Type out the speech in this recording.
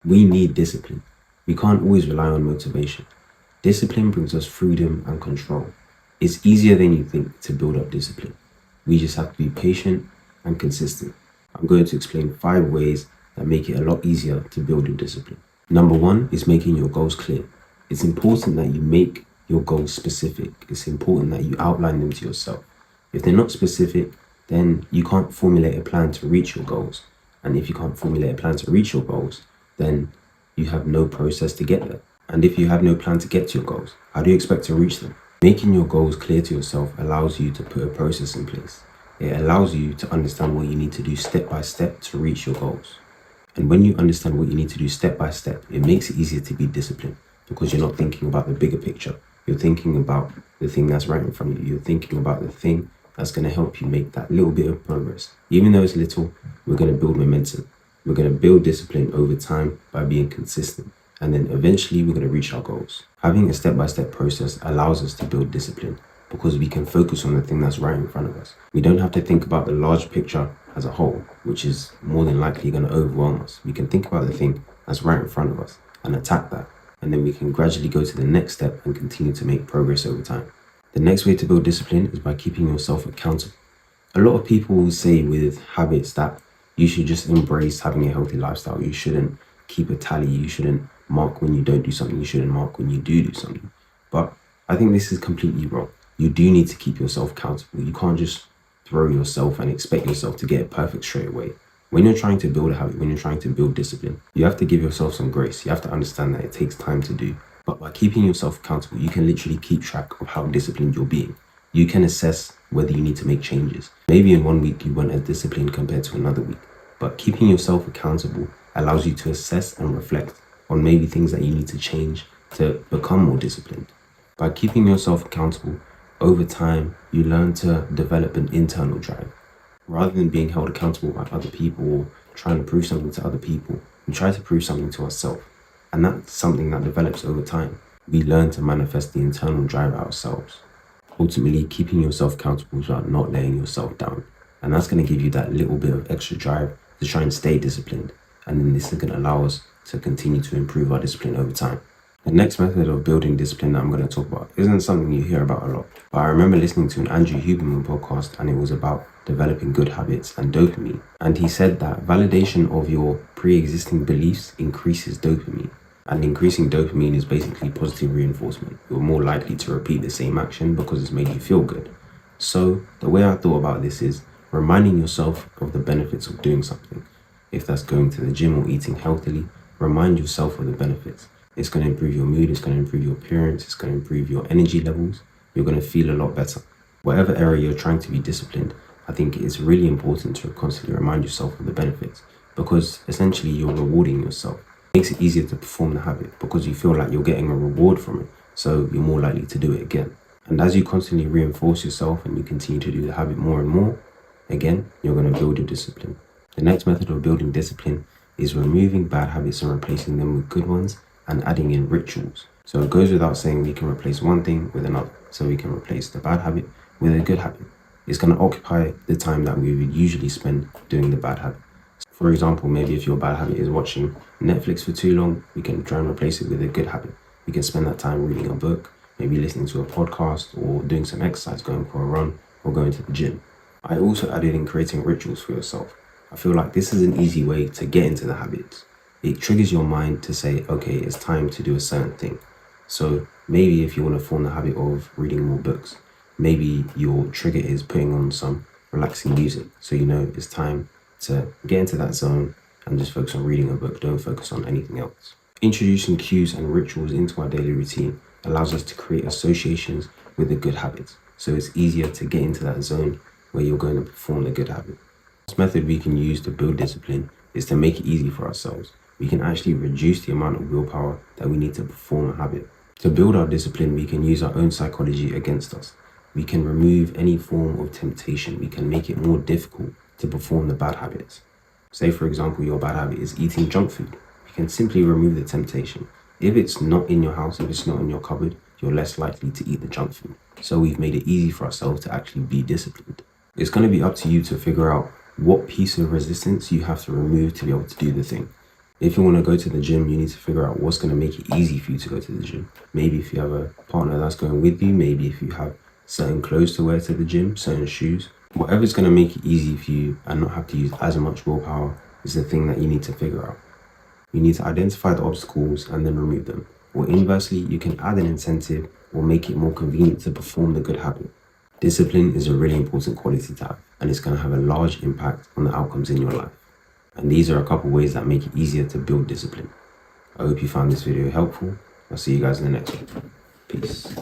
We need discipline. We can't always rely on motivation. Discipline brings us freedom and control. It's easier than you think to build up discipline. We just have to be patient and consistent. I'm going to explain 5 ways that make it a lot easier to build your discipline. Number 1 is making your goals clear. It's important that you make your goals specific. It's important that you outline them to yourself. If they're not specific, then you can't formulate a plan to reach your goals. And if you can't formulate a plan to reach your goals, then you have no process to get there. And if you have no plan to get to your goals, how do you expect to reach them? Making your goals clear to yourself allows you to put a process in place. It allows you to understand what you need to do step by step to reach your goals. And when you understand what you need to do step by step, it makes it easier to be disciplined because you're not thinking about the bigger picture. You're thinking about the thing that's right in front of you. You're thinking about the thing that's going to help you make that little bit of progress. Even though it's little, we're going to build momentum. We're going to build discipline over time by being consistent. And then eventually we're going to reach our goals. Having a step-by-step process allows us to build discipline because we can focus on the thing that's right in front of us. We don't have to think about the large picture as a whole, which is more than likely going to overwhelm us. We can think about the thing that's right in front of us and attack that. And then we can gradually go to the next step and continue to make progress over time. The next way to build discipline is by keeping yourself accountable. A lot of people will say with habits that you should just embrace having a healthy lifestyle. You shouldn't keep a tally. You shouldn't mark when you don't do something. You shouldn't mark when you do something. But I think this is completely wrong. You do need to keep yourself accountable. You can't just throw yourself and expect yourself to get it perfect straight away. When you're trying to build a habit, when you're trying to build discipline, you have to give yourself some grace. You have to understand that it takes time to do. But by keeping yourself accountable, you can literally keep track of how disciplined you're being. You can assess whether you need to make changes. Maybe in one week you weren't as disciplined compared to another week. But keeping yourself accountable allows you to assess and reflect on maybe things that you need to change to become more disciplined. By keeping yourself accountable, over time, you learn to develop an internal drive. Rather than being held accountable by other people or trying to prove something to other people, we try to prove something to ourselves. And that's something that develops over time. We learn to manifest the internal drive ourselves. Ultimately, keeping yourself accountable is about not letting yourself down. And that's going to give you that little bit of extra drive to try and stay disciplined. And then this is going to allow us to continue to improve our discipline over time. The next method of building discipline that I'm going to talk about isn't something you hear about a lot. But I remember listening to an Andrew Huberman podcast and it was about developing good habits and dopamine. And he said that validation of your pre-existing beliefs increases dopamine. And increasing dopamine is basically positive reinforcement. You're more likely to repeat the same action because it's made you feel good. So the way I thought about this is reminding yourself of the benefits of doing something. If that's going to the gym or eating healthily, remind yourself of the benefits. It's going to improve your mood, it's going to improve your appearance, it's going to improve your energy levels. You're going to feel a lot better. Whatever area you're trying to be disciplined, I think it's really important to constantly remind yourself of the benefits because essentially you're rewarding yourself. It makes it easier to perform the habit because you feel like you're getting a reward from it, so you're more likely to do it again. And as you constantly reinforce yourself and you continue to do the habit more and more, again, you're going to build your discipline. The next method of building discipline is removing bad habits and replacing them with good ones and adding in rituals. So it goes without saying we can replace one thing with another. So we can replace the bad habit with a good habit. It's going to occupy the time that we would usually spend doing the bad habit. For example, maybe if your bad habit is watching Netflix for too long, we can try and replace it with a good habit. We can spend that time reading a book, maybe listening to a podcast or doing some exercise, going for a run or going to the gym. I also added in creating rituals for yourself. I feel like this is an easy way to get into the habits. It triggers your mind to say, okay, it's time to do a certain thing. So maybe if you want to form the habit of reading more books, maybe your trigger is putting on some relaxing music. So you know it's time to get into that zone and just focus on reading a book. Don't focus on anything else. Introducing cues and rituals into our daily routine allows us to create associations with the good habits. So it's easier to get into that zone where you're going to perform the good habit. This method we can use to build discipline is to make it easy for ourselves. We can actually reduce the amount of willpower that we need to perform a habit. To build our discipline, we can use our own psychology against us. We can remove any form of temptation. We can make it more difficult to perform the bad habits. Say, for example, your bad habit is eating junk food. You can simply remove the temptation. If it's not in your house, if it's not in your cupboard, you're less likely to eat the junk food. So we've made it easy for ourselves to actually be disciplined. It's going to be up to you to figure out what piece of resistance you have to remove to be able to do the thing. If you want to go to the gym, you need to figure out what's going to make it easy for you to go to the gym. Maybe if you have a partner that's going with you, maybe if you have certain clothes to wear to the gym, certain shoes, whatever's going to make it easy for you and not have to use as much willpower is the thing that you need to figure out. You need to identify the obstacles and then remove them. Or inversely, you can add an incentive or make it more convenient to perform the good habit. Discipline is a really important quality to have, and it's going to have a large impact on the outcomes in your life. And these are a couple ways that make it easier to build discipline. I hope you found this video helpful. I'll see you guys in the next one. Peace.